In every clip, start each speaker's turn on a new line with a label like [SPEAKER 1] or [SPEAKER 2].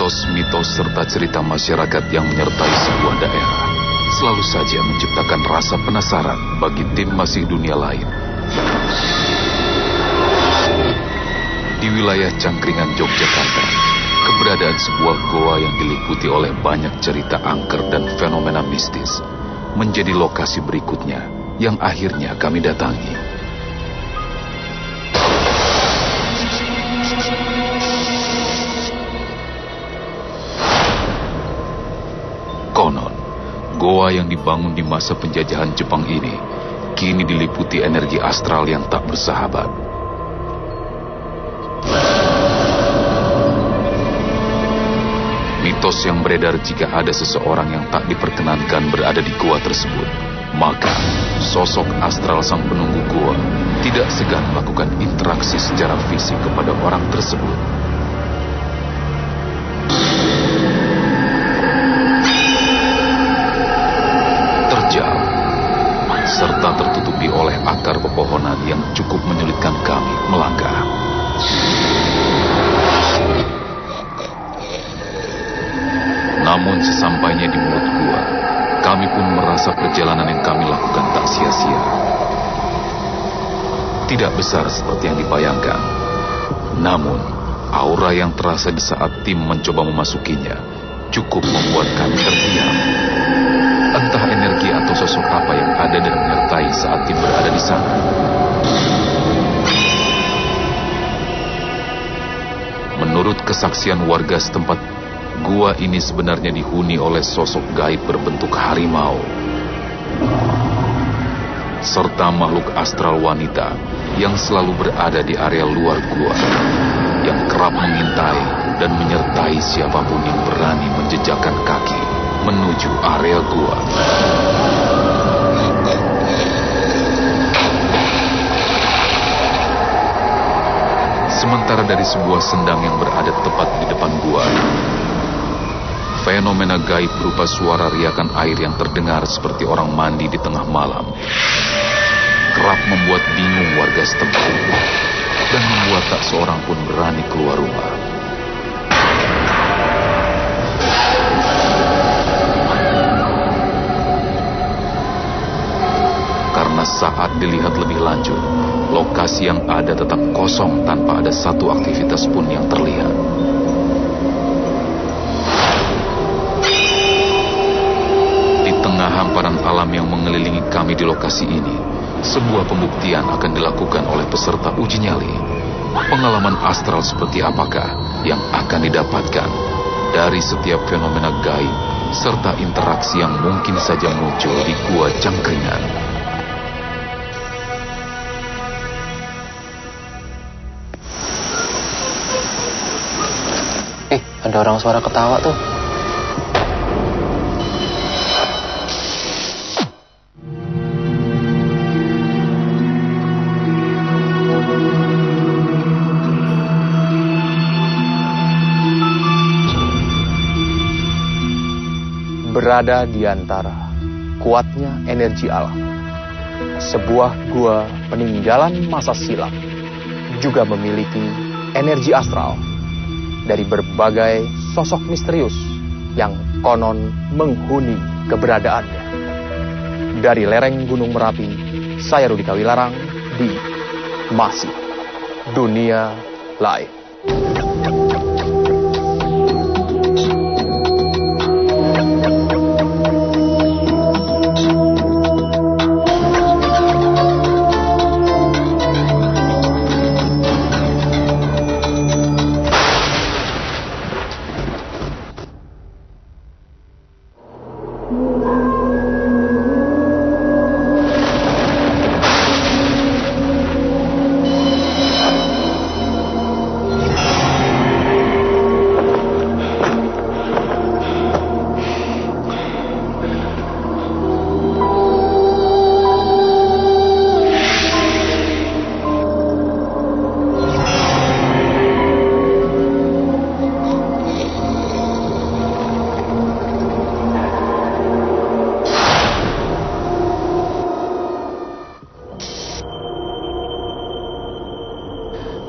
[SPEAKER 1] Mitos-mitos serta cerita masyarakat yang menyertai sebuah daerah selalu saja menciptakan rasa penasaran bagi tim Masih Dunia lain. Di wilayah Cangkringan, Yogyakarta, keberadaan sebuah goa yang diliputi oleh banyak cerita angker dan fenomena mistis menjadi lokasi berikutnya yang akhirnya kami datangi. Konon, goa yang dibangun di masa penjajahan Jepang ini kini diliputi energi astral yang tak bersahabat. Mitos yang beredar jika ada seseorang yang tak diperkenankan berada di gua tersebut, maka sosok astral sang penunggu gua tidak segan melakukan interaksi secara fisik kepada orang tersebut. Terjal, serta tertutupi oleh akar pepohonan yang cukup menyulitkan kami melangkah. Namun sesampainya di mulut gua, kami pun merasa perjalanan yang kami lakukan tak sia-sia. Tidak besar seperti yang dibayangkan. Namun, aura yang terasa di saat tim mencoba memasukinya cukup membuat kami terdiam. Entah energi atau sosok apa yang ada dan menyertai saat tim berada di sana. Menurut kesaksian warga setempat, gua ini sebenarnya dihuni oleh sosok gaib berbentuk harimau, serta makhluk astral wanita yang selalu berada di area luar gua, yang kerap mengintai dan menyertai siapapun yang berani menjejakkan kaki menuju area gua. Sementara dari sebuah sendang yang berada tepat di depan gua, fenomena gaib berupa suara riakan air yang terdengar seperti orang mandi di tengah malam kerap membuat bingung warga setempat dan membuat tak seorang pun berani keluar rumah. Karena saat dilihat lebih lanjut, lokasi yang ada tetap kosong tanpa ada satu aktivitas pun yang terlihat. Hamparan alam yang mengelilingi kami di lokasi ini, sebuah pembuktian akan dilakukan oleh peserta uji nyali. Pengalaman astral seperti apakah yang akan didapatkan dari setiap fenomena gaib serta interaksi yang mungkin saja muncul di Gua Cangkringan.
[SPEAKER 2] Ada orang suara ketawa tuh.
[SPEAKER 3] Berada di antara kuatnya energi alam, sebuah gua peninggalan masa silam juga memiliki energi astral dari berbagai sosok misterius yang konon menghuni keberadaannya. Dari lereng Gunung Merapi, saya Rudi Kawilarang di Masih Dunia Lain.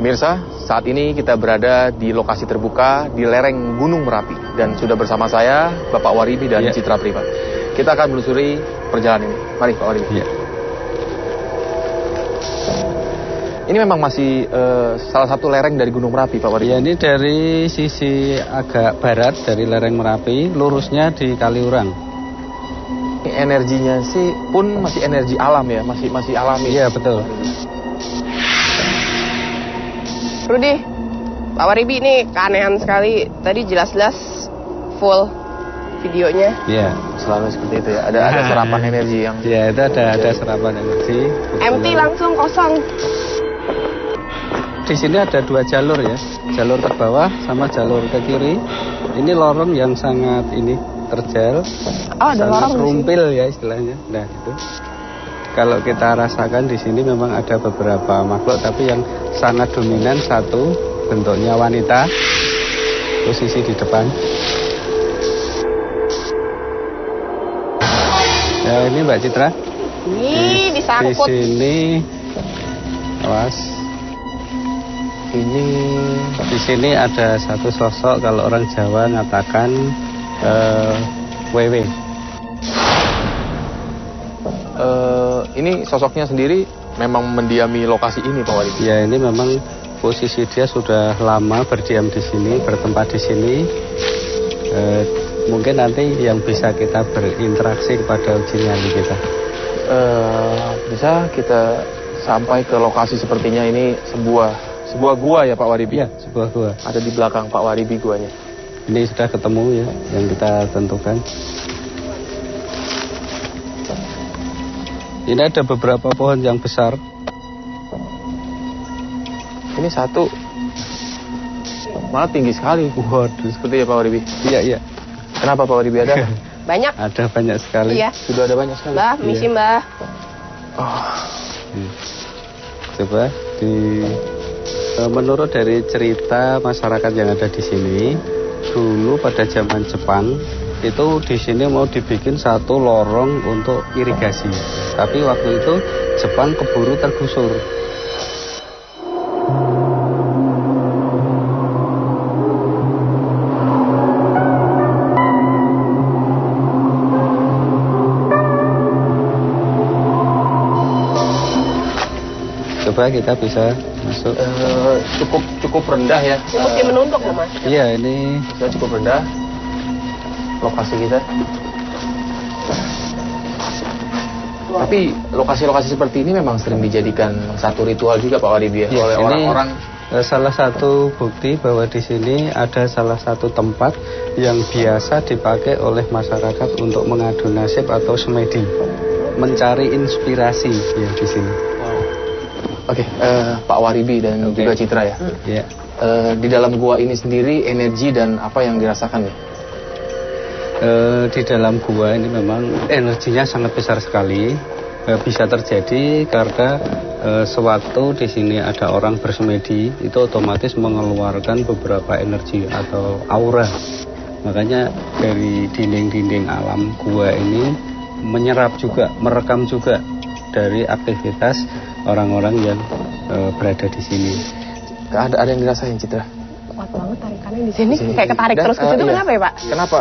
[SPEAKER 3] Pemirsa, saat ini kita berada di lokasi terbuka di lereng Gunung Merapi. Dan sudah bersama saya, Bapak Waribi dan Citra Privat. Kita akan menelusuri perjalanan ini. Mari Pak Waribi. Ini memang masih salah satu lereng dari Gunung Merapi, Pak Waribi?
[SPEAKER 4] Ya, ini dari sisi agak barat dari lereng Merapi, lurusnya di Kaliurang.
[SPEAKER 3] Energinya sih pun masih energi alam ya, masih alami.
[SPEAKER 4] Iya, betul.
[SPEAKER 5] Rudi, Pak Waribi ini keanehan sekali. Tadi jelas-jelas full videonya.
[SPEAKER 4] Iya.
[SPEAKER 3] Selalu seperti itu ya. Ada serapan energi yang.
[SPEAKER 4] Iya, itu ada serapan energi.
[SPEAKER 5] Empty langsung kosong.
[SPEAKER 4] Di sini ada 2 jalur ya, jalur ke bawah sama jalur ke kiri. Ini lorong yang sangat terjal,
[SPEAKER 5] ada
[SPEAKER 4] sangat
[SPEAKER 5] lorong
[SPEAKER 4] rumpil ya istilahnya. Nah itu, kalau kita rasakan di sini memang ada beberapa makhluk, tapi yang sangat dominan satu bentuknya wanita, posisi di depan. Ya ini Mbak Citra.
[SPEAKER 5] Ini disangkut.
[SPEAKER 4] Di sini, awas. Di sini ada satu sosok, kalau orang Jawa mengatakan wewe.
[SPEAKER 3] Ini sosoknya sendiri memang mendiami lokasi ini, Pak Waribi?
[SPEAKER 4] Ya, ini memang posisi dia sudah lama berdiam di sini, bertempat di sini. Mungkin nanti yang bisa kita berinteraksi kepada uji nyali kita.
[SPEAKER 3] Bisa kita sampai ke lokasi sepertinya ini sebuah gua ya Pak Waribi?
[SPEAKER 4] Iya, sebuah gua.
[SPEAKER 3] Ada di belakang Pak Waribi guanya.
[SPEAKER 4] Ini sudah ketemu ya, yang kita tentukan. Ini ada beberapa pohon yang besar.
[SPEAKER 3] Ini satu, malah tinggi sekali.
[SPEAKER 4] Waduh.
[SPEAKER 3] Seperti ya Pak Waribi?
[SPEAKER 4] Iya.
[SPEAKER 3] Kenapa Pak Waribi ada?
[SPEAKER 5] Banyak.
[SPEAKER 4] Ada banyak sekali.
[SPEAKER 5] Iya.
[SPEAKER 3] Sudah ada banyak sekali.
[SPEAKER 5] Mbah, misi Mbah.
[SPEAKER 4] Coba menurut dari cerita masyarakat yang ada di sini, dulu pada zaman Jepang itu di sini mau dibikin satu lorong untuk irigasi, tapi waktu itu Jepang keburu tergusur. Coba kita bisa masuk.
[SPEAKER 3] Cukup rendah ya.
[SPEAKER 5] Mesti menunduk loh Mas.
[SPEAKER 4] Iya, ini
[SPEAKER 3] Bisa cukup rendah lokasi kita. Tapi lokasi-lokasi seperti ini memang sering dijadikan satu ritual juga Pak Waribi ya, oleh orang-orang.
[SPEAKER 4] Salah satu bukti bahwa di sini ada salah satu tempat yang biasa dipakai oleh masyarakat untuk mengadu nasib atau semedi, mencari inspirasi ya di sini.
[SPEAKER 3] Oke, Pak Waribi dan juga Citra ya.
[SPEAKER 4] Ya.
[SPEAKER 3] Di dalam gua ini sendiri energi dan apa yang dirasakan ya?
[SPEAKER 4] Di dalam gua ini memang energinya sangat besar sekali. Bisa terjadi karena sewaktu di sini ada orang bersemedi, itu otomatis mengeluarkan beberapa energi atau aura. Makanya dari dinding-dinding alam gua ini menyerap juga, merekam juga dari aktivitas orang-orang yang berada di sini.
[SPEAKER 3] Ada yang dirasain Citra?
[SPEAKER 5] Kuat banget tarikannya di sini. Kayak ketarik terus ke situ. Kenapa ya Pak?
[SPEAKER 3] Kenapa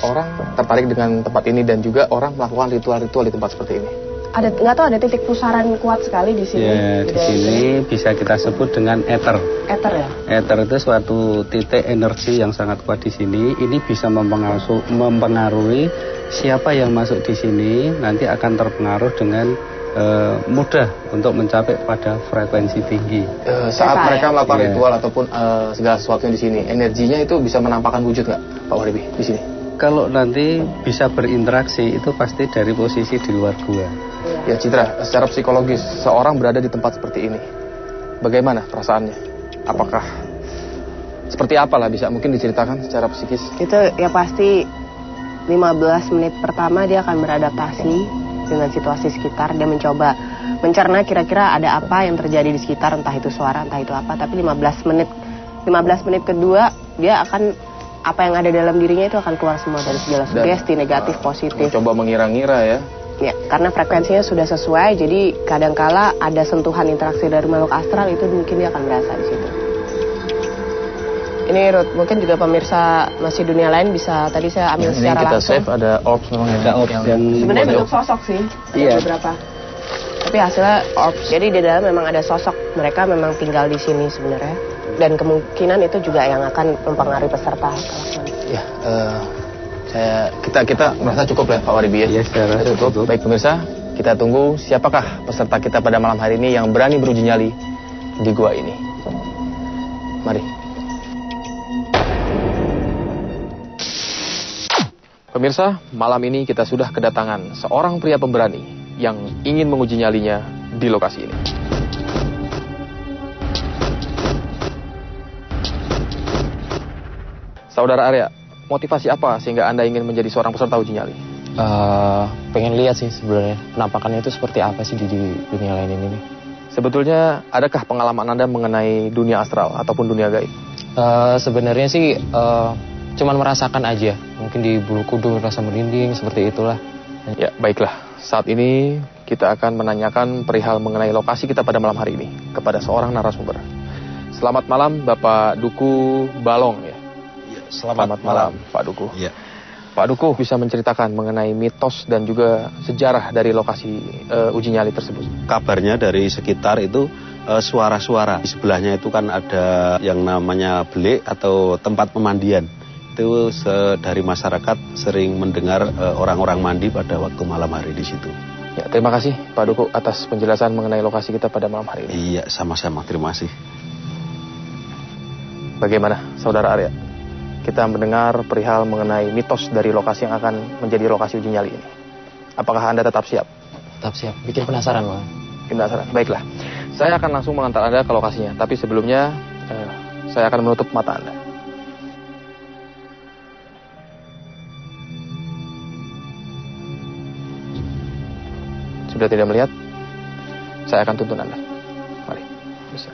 [SPEAKER 3] orang tertarik dengan tempat ini dan juga orang melakukan ritual-ritual di tempat seperti ini?
[SPEAKER 5] Nggak tahu ada titik pusaran kuat sekali di sini.
[SPEAKER 4] Ya, di sini bisa kita sebut dengan ether.
[SPEAKER 5] Ether ya?
[SPEAKER 4] Ether itu suatu titik energi yang sangat kuat di sini. Ini bisa mempengaruhi siapa yang masuk di sini, nanti akan terpengaruh dengan mudah untuk mencapai pada frekuensi tinggi.
[SPEAKER 3] Saat mereka melakukan
[SPEAKER 4] ya.
[SPEAKER 3] ritual ataupun segala sesuatu di sini, energinya itu bisa menampakkan wujud nggak, Pak Waribi, di sini?
[SPEAKER 4] Kalau nanti bisa berinteraksi itu pasti dari posisi di luar gua.
[SPEAKER 3] Ya Citra, secara psikologis seorang berada di tempat seperti ini, bagaimana perasaannya? Apakah seperti apalah, bisa mungkin diceritakan secara psikis?
[SPEAKER 5] Itu ya pasti 15 menit pertama dia akan beradaptasi dengan situasi sekitar. Dia mencoba mencerna kira-kira ada apa yang terjadi di sekitar, entah itu suara, entah itu apa. Tapi 15 menit kedua dia akan, apa yang ada dalam dirinya itu akan keluar semua dari segala sugesti, negatif, positif.
[SPEAKER 3] Coba mengira-ngira ya.
[SPEAKER 5] Ya, karena frekuensinya sudah sesuai, jadi kadangkala ada sentuhan interaksi dari makhluk astral itu mungkin dia akan berasa di situ. Ini Ruth, mungkin juga pemirsa masih dunia lain bisa tadi saya ambil secara
[SPEAKER 3] kita
[SPEAKER 5] langsung.
[SPEAKER 3] save ada orbs memang
[SPEAKER 4] Ada orbs yang
[SPEAKER 5] Sebenarnya bentuk sosok sih,
[SPEAKER 4] Iya.
[SPEAKER 5] beberapa. Tapi hasilnya orbs. Jadi di dalam memang ada sosok, mereka memang tinggal di sini sebenarnya. Dan kemungkinan itu juga yang akan mempengaruhi peserta.
[SPEAKER 3] Ya, kita merasa cukup ya Pak Waribi ya.
[SPEAKER 4] Iya, saya rasa cukup.
[SPEAKER 3] Baik pemirsa, kita tunggu siapakah peserta kita pada malam hari ini yang berani beruji nyali di gua ini. Mari. Pemirsa, malam ini kita sudah kedatangan seorang pria pemberani yang ingin menguji nyalinya di lokasi ini. Saudara Arya, motivasi apa sehingga Anda ingin menjadi seorang peserta uji nyali?
[SPEAKER 2] Pengen lihat sih sebenarnya penampakannya itu seperti apa sih di dunia lain ini nih.
[SPEAKER 3] Sebetulnya, adakah pengalaman Anda mengenai dunia astral ataupun dunia gaib?
[SPEAKER 2] Sebenarnya sih cuman merasakan aja. Mungkin di bulu kuduk rasa merinding seperti itulah.
[SPEAKER 3] Ya, baiklah. Saat ini kita akan menanyakan perihal mengenai lokasi kita pada malam hari ini kepada seorang narasumber. Selamat malam, Bapak Duku Balong ya. Selamat malam, Pak Duku.
[SPEAKER 6] Iya.
[SPEAKER 3] Pak Duku bisa menceritakan mengenai mitos dan juga sejarah dari lokasi uji nyali tersebut.
[SPEAKER 6] Kabarnya dari sekitar itu suara-suara. Di sebelahnya itu kan ada yang namanya belik atau tempat pemandian. Itu dari masyarakat sering mendengar orang-orang mandi pada waktu malam hari di situ.
[SPEAKER 3] Ya, terima kasih Pak Duku atas penjelasan mengenai lokasi kita pada malam hari ini.
[SPEAKER 6] Iya, sama-sama. Terima kasih.
[SPEAKER 3] Bagaimana, Saudara Arya? Kita mendengar perihal mengenai mitos dari lokasi yang akan menjadi lokasi uji nyali ini. Apakah Anda tetap siap?
[SPEAKER 2] Tetap siap. Bikin penasaran, Bang.
[SPEAKER 3] Penasaran. Baiklah. Saya akan langsung mengantar Anda ke lokasinya. Tapi sebelumnya, saya akan menutup mata Anda. Sudah tidak melihat? Saya akan tuntun Anda. Mari. Bisa.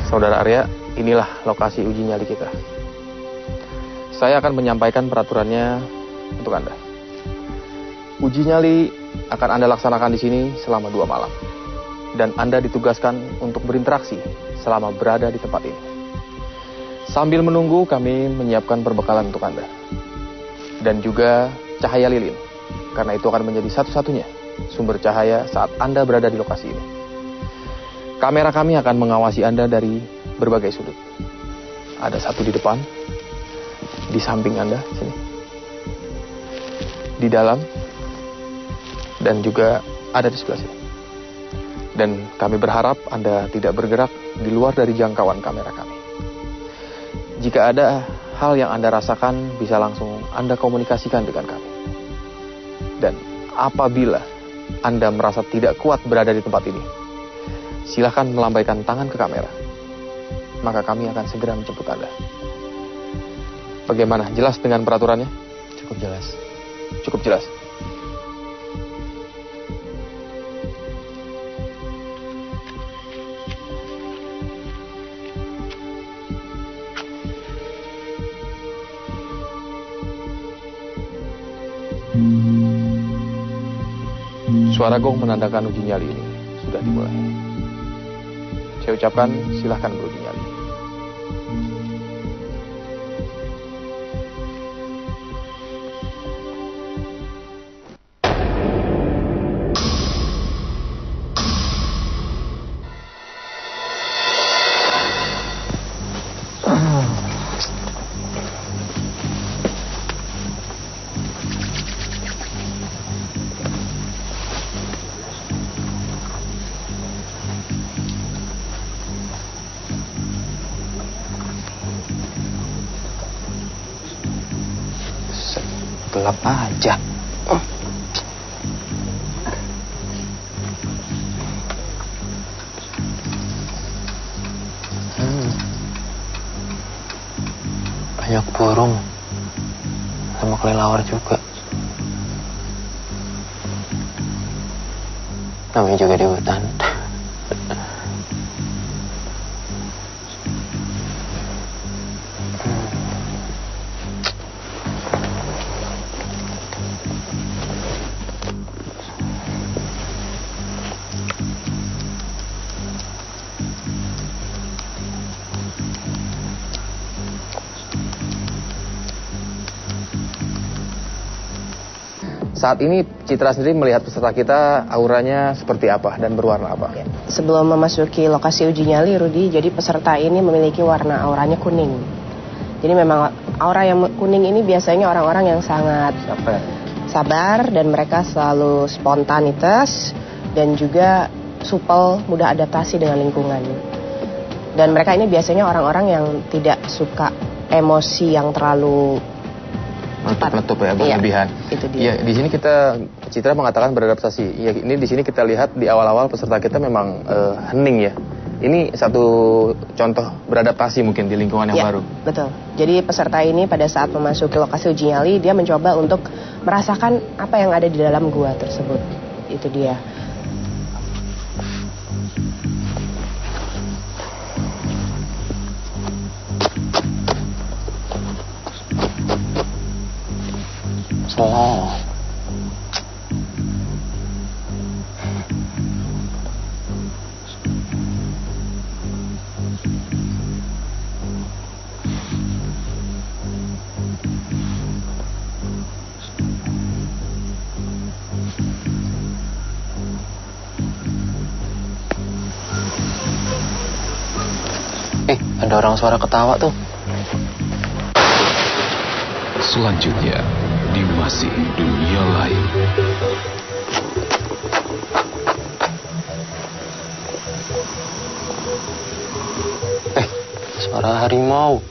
[SPEAKER 3] Saudara Arya, inilah lokasi uji nyali kita. Saya akan menyampaikan peraturannya untuk Anda. Uji nyali akan Anda laksanakan di sini selama 2 malam. Dan Anda ditugaskan untuk berinteraksi selama berada di tempat ini. Sambil menunggu, kami menyiapkan perbekalan untuk Anda. Dan juga cahaya lilin, karena itu akan menjadi satu-satunya sumber cahaya saat Anda berada di lokasi ini. Kamera kami akan mengawasi Anda dari berbagai sudut. Ada satu di depan, di samping Anda, sini, di dalam, dan juga ada di sebelah sini. Dan kami berharap Anda tidak bergerak di luar dari jangkauan kamera kami. Jika ada hal yang Anda rasakan, bisa langsung Anda komunikasikan dengan kami. Dan apabila Anda merasa tidak kuat berada di tempat ini, silakan melambaikan tangan ke kamera. Maka kami akan segera menjemput Anda. Bagaimana? Jelas dengan peraturannya?
[SPEAKER 2] Cukup jelas.
[SPEAKER 3] Cukup jelas. Suara gong menandakan uji nyali ini sudah dimulai. Saya ucapkan silahkan beruji nyali.
[SPEAKER 2] Gelap aja. Banyak burung sama kelelawar juga. Namanya juga di hutan.
[SPEAKER 3] Saat ini Citra sendiri melihat peserta kita auranya seperti apa dan berwarna apa?
[SPEAKER 5] Sebelum memasuki lokasi uji nyali, Rudi, jadi peserta ini memiliki warna auranya kuning. Jadi memang aura yang kuning ini biasanya orang-orang yang sangat sabar dan mereka selalu spontanitas dan juga supel, mudah adaptasi dengan lingkungan. Dan mereka ini biasanya orang-orang yang tidak suka emosi yang terlalu
[SPEAKER 3] meletup ya, berlebihan.
[SPEAKER 5] Itu dia.
[SPEAKER 3] Iya, di sini Citra mengatakan beradaptasi. Iya, ini di sini kita lihat di awal-awal peserta kita memang hening ya. Ini satu contoh beradaptasi mungkin di lingkungan yang baru.
[SPEAKER 5] Betul. Jadi peserta ini pada saat memasuki lokasi uji nyali, dia mencoba untuk merasakan apa yang ada di dalam gua tersebut. Itu dia.
[SPEAKER 2] Oh. Ada orang suara ketawa tuh.
[SPEAKER 1] Selanjutnya, di masih dunia lain.
[SPEAKER 2] Suara harimau.